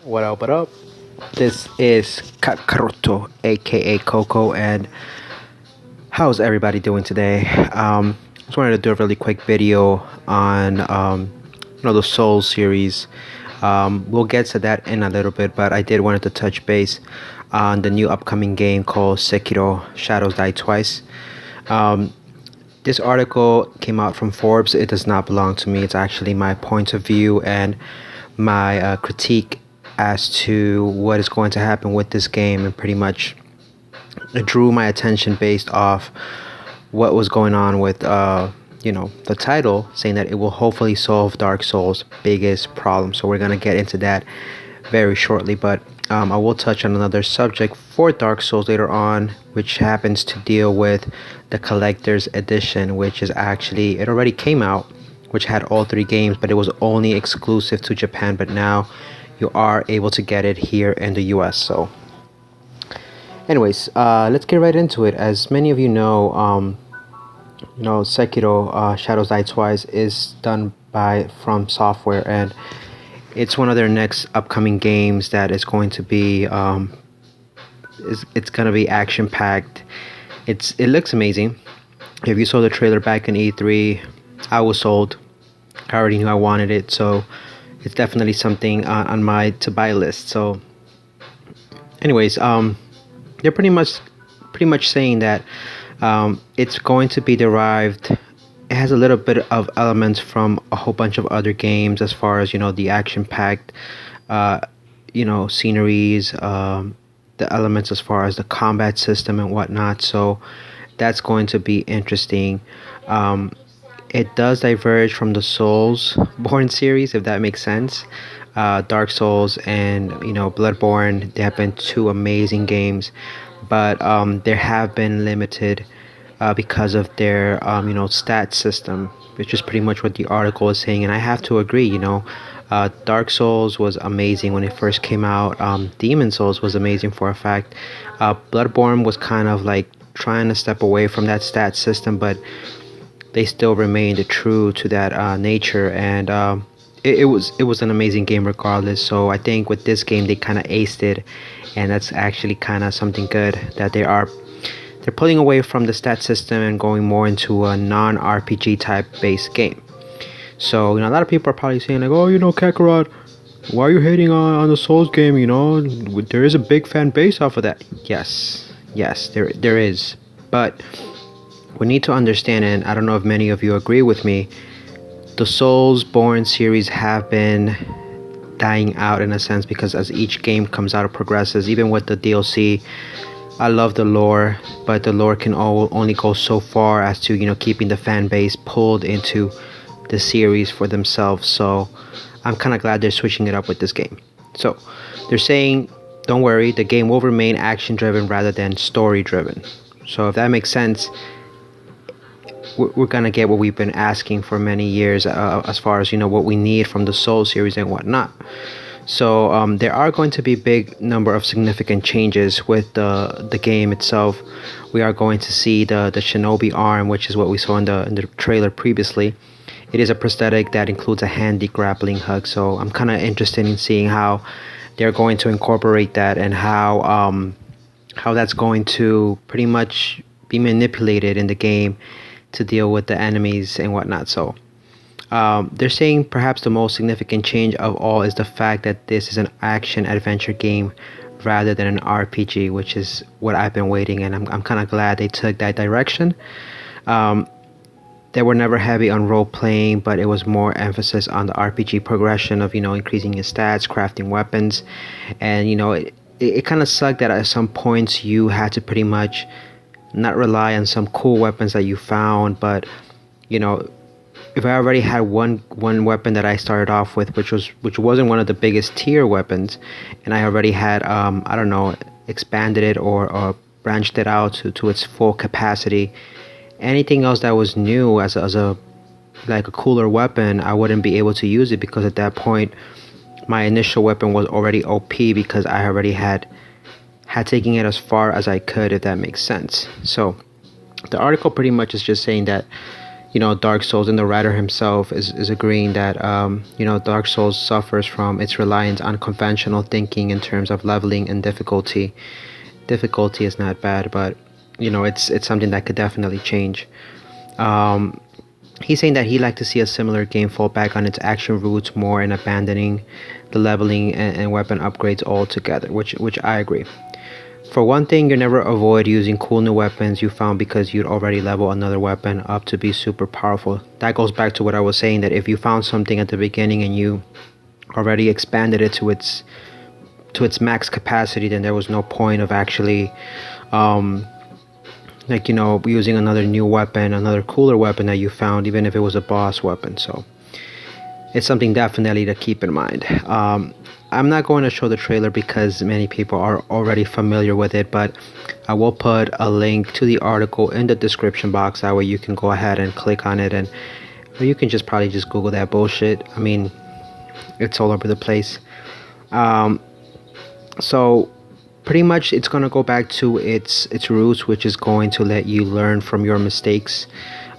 What up, what up? This is Kakaroto, aka Coco, and how's everybody doing today? Just wanted to do a really quick video on the Souls series. We'll get to that in a little bit, but I did wanted to touch base on the new upcoming game called Sekiro Shadows Die Twice. This article came out from Forbes. It does not belong to me. It's actually my point of view and my critique as to what is going to happen with this game, and pretty much it drew my attention based off what was going on with the title, saying that it will hopefully solve Dark Souls' biggest problem. So we're gonna get into that very shortly, but I will touch on another subject for Dark Souls later on, which happens to deal with the collector's edition, which is actually, it already came out, which had all three games, but it was only exclusive to Japan. But now you are able to get it here in the US. So anyways, let's get right into it. As many of you know, Sekiro Shadows Die Twice is done by fromsoftware, and it's one of their next upcoming games that is going to be it's gonna be action packed. It looks amazing. If you saw the trailer back in E3, I was sold. I already knew I wanted it, so it's definitely something on my to buy list. So anyways, they're pretty much saying that it's going to be derived. It has a little bit of elements from a whole bunch of other games, as far as the action packed sceneries, the elements as far as the combat system and whatnot. So that's going to be interesting. It does diverge from the Soulsbourne series, if that makes sense. Dark Souls and Bloodborne, they have been two amazing games, but they have been limited because of their stat system, which is pretty much what the article is saying. And I have to agree. Dark Souls was amazing when it first came out. Demon Souls was amazing for a fact. Bloodborne was kind of like trying to step away from that stat system, but they still remained true to that nature, and it was an amazing game regardless. So I think with this game they kind of aced it, and that's actually kind of something good, that they're pulling away from the stat system and going more into a non-RPG type based game. So a lot of people are probably saying like, oh, Kakarot, why are you hating on the Souls game? There is a big fan base off of that. Yes, there is, but we need to understand, and I don't know if many of you agree with me, the Soulsborne series have been dying out in a sense, because as each game comes out, it progresses. Even with the DLC, I love the lore, but the lore can only go so far as to keeping the fan base pulled into the series for themselves. So I'm kind of glad they're switching it up with this game. So they're saying, don't worry, the game will remain action driven rather than story driven. So if that makes sense, we're gonna get what we've been asking for many years, as far as what we need from the Soul series and whatnot. So there are going to be big number of significant changes with the game itself. We are going to see the shinobi arm, which is what we saw in the trailer previously. It is a prosthetic that includes a handy grappling hook. So I'm kind of interested in seeing how they're going to incorporate that, and how that's going to pretty much be manipulated in the game to deal with the enemies and whatnot. So they're saying perhaps the most significant change of all is the fact that this is an action adventure game rather than an RPG, which is what I've been waiting, and I'm kind of glad they took that direction. They were never heavy on role playing, but it was more emphasis on the RPG progression of increasing your stats, crafting weapons, and it kind of sucked that at some points you had to pretty much not rely on some cool weapons that you found, but if I already had one weapon that I started off with, which wasn't one of the biggest tier weapons, and I already had expanded it or branched it out to its full capacity, anything else that was new as a cooler weapon, I wouldn't be able to use it, because at that point my initial weapon was already OP, because I already had taken it as far as I could, if that makes sense. So the article pretty much is just saying that Dark Souls, and the writer himself is agreeing that Dark Souls suffers from its reliance on conventional thinking in terms of leveling and difficulty. Difficulty is not bad, but it's something that could definitely change. Um, he's saying that he'd like to see a similar game fall back on its action roots more and abandoning the leveling and weapon upgrades altogether, which I agree. For one thing, you never avoid using cool new weapons you found because you'd already level another weapon up to be super powerful. That goes back to what I was saying, that if you found something at the beginning and you already expanded it to its max capacity, then there was no point of actually using another new weapon, another cooler weapon that you found, even if it was a boss weapon. So it's something definitely to keep in mind. I'm not going to show the trailer because many people are already familiar with it, but I will put a link to the article in the description box. That way you can go ahead and click on it, or you can probably just Google that bullshit. I mean, it's all over the place. So pretty much it's going to go back to its roots, which is going to let you learn from your mistakes.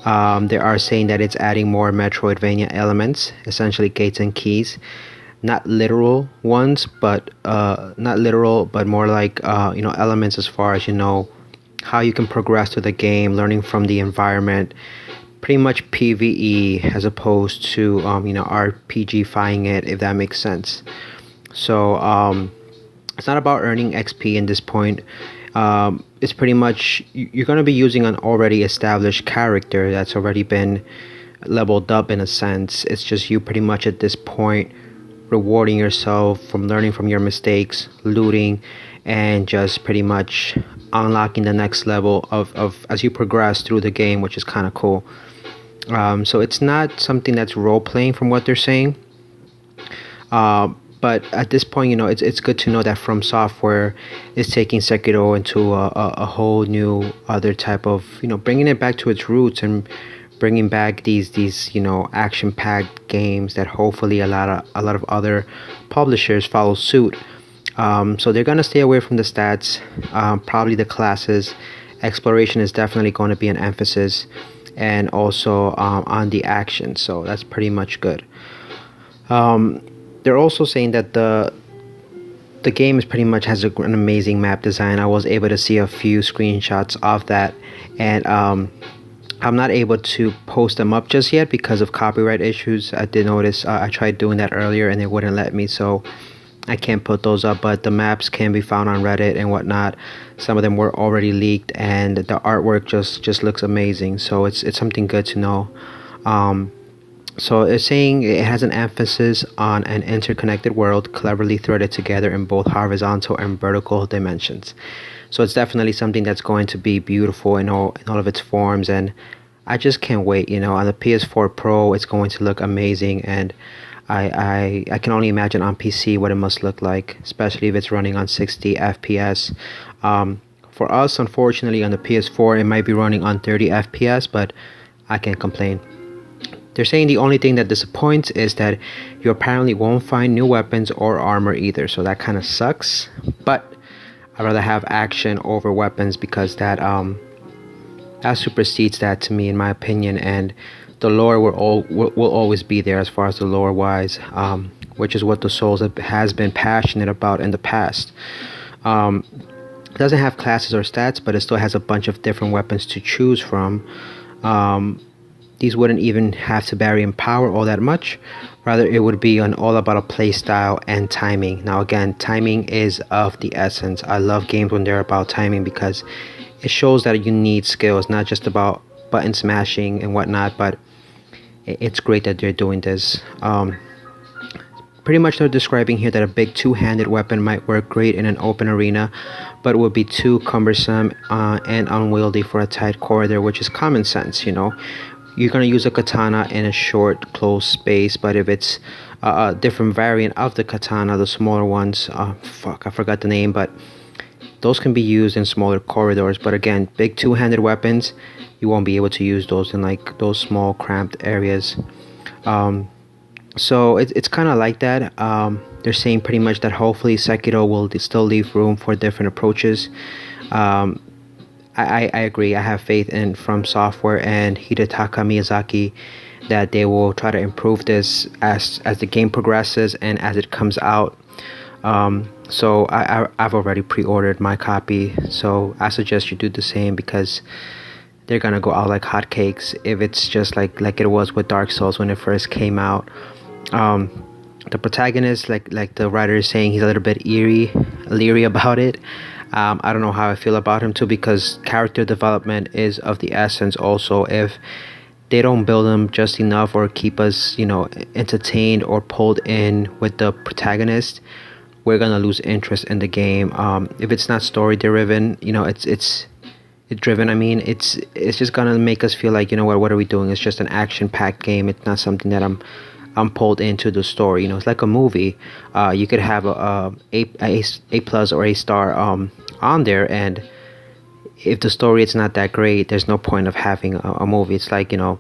They are saying that it's adding more Metroidvania elements, essentially gates and keys. Not literal ones, but more like elements as far as how you can progress through the game, learning from the environment. Pretty much PvE as opposed to RPG-fying it, if that makes sense. So it's not about earning XP in this point. It's pretty much you're going to be using an already established character that's already been leveled up in a sense. It's just you pretty much at this point rewarding yourself from learning from your mistakes, looting, and just pretty much unlocking the next level of as you progress through the game, which is kind of cool. So it's not something that's role playing from what they're saying. But at this point, it's good to know that From Software is taking Sekiro into a whole new other type of, bringing it back to its roots and bringing back these action-packed games that hopefully a lot of other publishers follow suit. So they're gonna stay away from the stats, probably the classes. Exploration is definitely going to be an emphasis, and also on the action. So that's pretty much good. They're also saying that the game is pretty much has an amazing map design. I was able to see a few screenshots of that, and I'm not able to post them up just yet because of copyright issues. I did notice I tried doing that earlier and it wouldn't let me, so I can't put those up. But the maps can be found on Reddit and whatnot. Some of them were already leaked, and the artwork just looks amazing. So it's something good to know. So it's saying it has an emphasis on an interconnected world, cleverly threaded together in both horizontal and vertical dimensions. So it's definitely something that's going to be beautiful in all of its forms, and I just can't wait. On the PS4 Pro, it's going to look amazing, and I can only imagine on PC what it must look like, especially if it's running on 60 FPS. For us, unfortunately, on the PS4, it might be running on 30 FPS, but I can't complain. They're saying the only thing that disappoints is that you apparently won't find new weapons or armor either, so that kind of sucks. But I'd rather have action over weapons because that supersedes that to me, in my opinion. And the lore will always be there as far as the lore wise, which is what the Souls has been passionate about in the past. It doesn't have classes or stats, but it still has a bunch of different weapons to choose from. These wouldn't even have to vary in power all that much. Rather, it would be all about a play style and timing. Now, again, timing is of the essence. I love games when they're about timing because it shows that you need skill. It's not just about button smashing and whatnot, but it's great that they're doing this. Pretty much they're describing here that a big two-handed weapon might work great in an open arena, but would be too cumbersome and unwieldy for a tight corridor, which is common sense. You're going to use a katana in a short, closed space, but if it's a different variant of the katana, the smaller ones, I forgot the name, but those can be used in smaller corridors. But again, big two-handed weapons, you won't be able to use those in those small, cramped areas. So it's kind of like that. They're saying pretty much that hopefully Sekiro will still leave room for different approaches. I agree. I have faith in From Software and Hidetaka Miyazaki that they will try to improve this as the game progresses and as it comes out. So I've already pre-ordered my copy. So I suggest you do the same because they're gonna go out like hotcakes if it's just like it was with Dark Souls when it first came out. The protagonist, like the writer is saying, he's a little bit leery about it. I don't know how I feel about him too, because character development is of the essence. Also, if they don't build them just enough or keep us, entertained or pulled in with the protagonist, we're gonna lose interest in the game. If it's not story driven, it's driven. I mean, it's just gonna make us feel like, what are we doing? It's just an action packed game. It's not something that I'm pulled into the story. It's like a movie. You could have a plus or a star on there, and if the story is not that great, there's no point of having a movie. It's like, not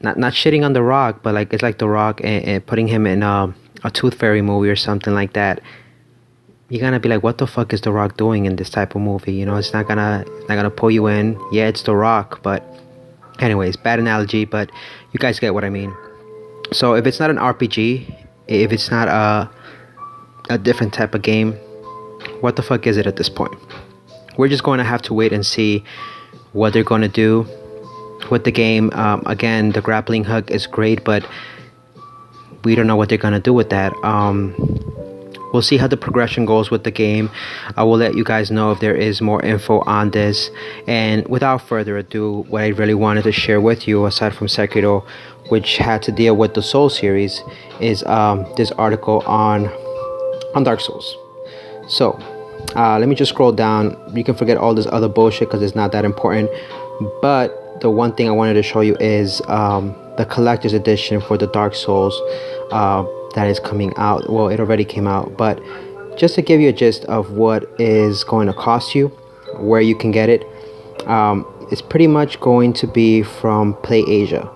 shitting on The Rock, but like it's like The Rock and putting him in a Tooth Fairy movie or something like that. You're gonna be like, what the fuck is The Rock doing in this type of movie? It's not gonna pull you in. Yeah, it's The Rock, but anyways, bad analogy, but you guys get what I mean. So if it's not an RPG, if it's not a different type of game, what the fuck is it at this point? We're just going to have to wait and see what they're going to do with the game. Again, the grappling hook is great, but we don't know what they're going to do with that. We'll see how the progression goes with the game. I will let you guys know if there is more info on this. And without further ado, what I really wanted to share with you, aside from Sekiro, which had to deal with the Soul series, is this article on Dark Souls. So let me just scroll down. You can forget all this other bullshit because it's not that important. But the one thing I wanted to show you is the collector's edition for the Dark Souls that is coming out. Well, it already came out, but just to give you a gist of what is going to cost you, where you can get it, it's pretty much going to be from PlayAsia.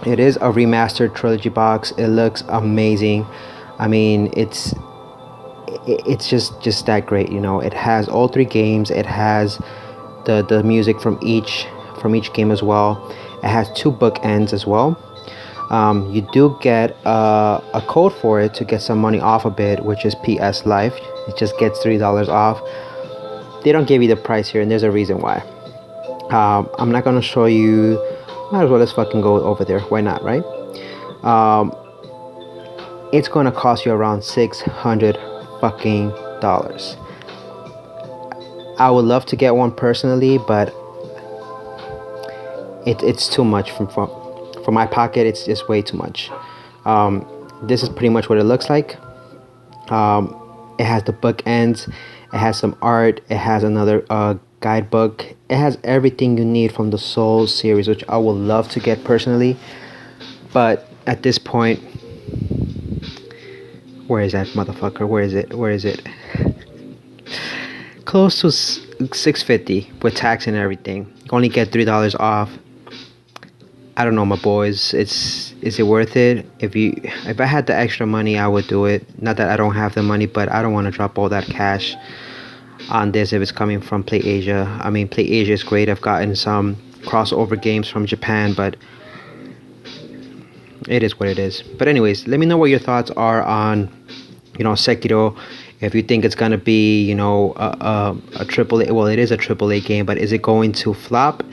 It is a remastered trilogy box. It looks amazing. I mean, it's just that great. It has all three games. It has the music from each game as well. It has 2 bookends as well. You do get a code for it to get some money off of it, which is PS Life. It just gets $3 off. They don't give you the price here, and there's a reason why. I'm not gonna show you. Might as well, let's fucking go over there. Why not, right? It's gonna cost you around $600 fucking dollars. I would love to get one personally, but it's too much for my pocket. It's just way too much. This is pretty much what it looks like. It has the bookends. It has some art. It has another guidebook. It has everything you need from the Souls series, which I would love to get personally. But at this point, where is that motherfucker? Where is it? Close to $650 with tax and everything. You only get $3 off. I don't know, my boys. Is it worth it? If I had the extra money, I would do it. Not that I don't have the money, but I don't want to drop all that cash on this if it's coming from PlayAsia. I mean, PlayAsia is great. I've gotten some crossover games from Japan, but it is what it is. But anyways, let me know what your thoughts are on Sekiro. If you think it's gonna be a triple A, well, it is a triple A game, but is it going to flop?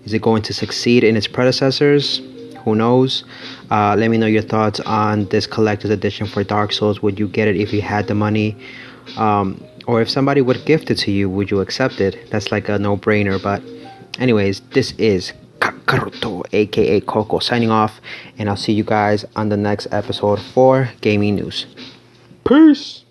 Is it going to succeed in its predecessors? Who knows? Let me know your thoughts on this collector's edition for Dark Souls. Would you get it if you had the money? Or if somebody would gift it to you, would you accept it? That's like a no-brainer. But anyways, this is Kakaroto, aka Coco, signing off, and I'll see you guys on the next episode for Gaming News. Peace!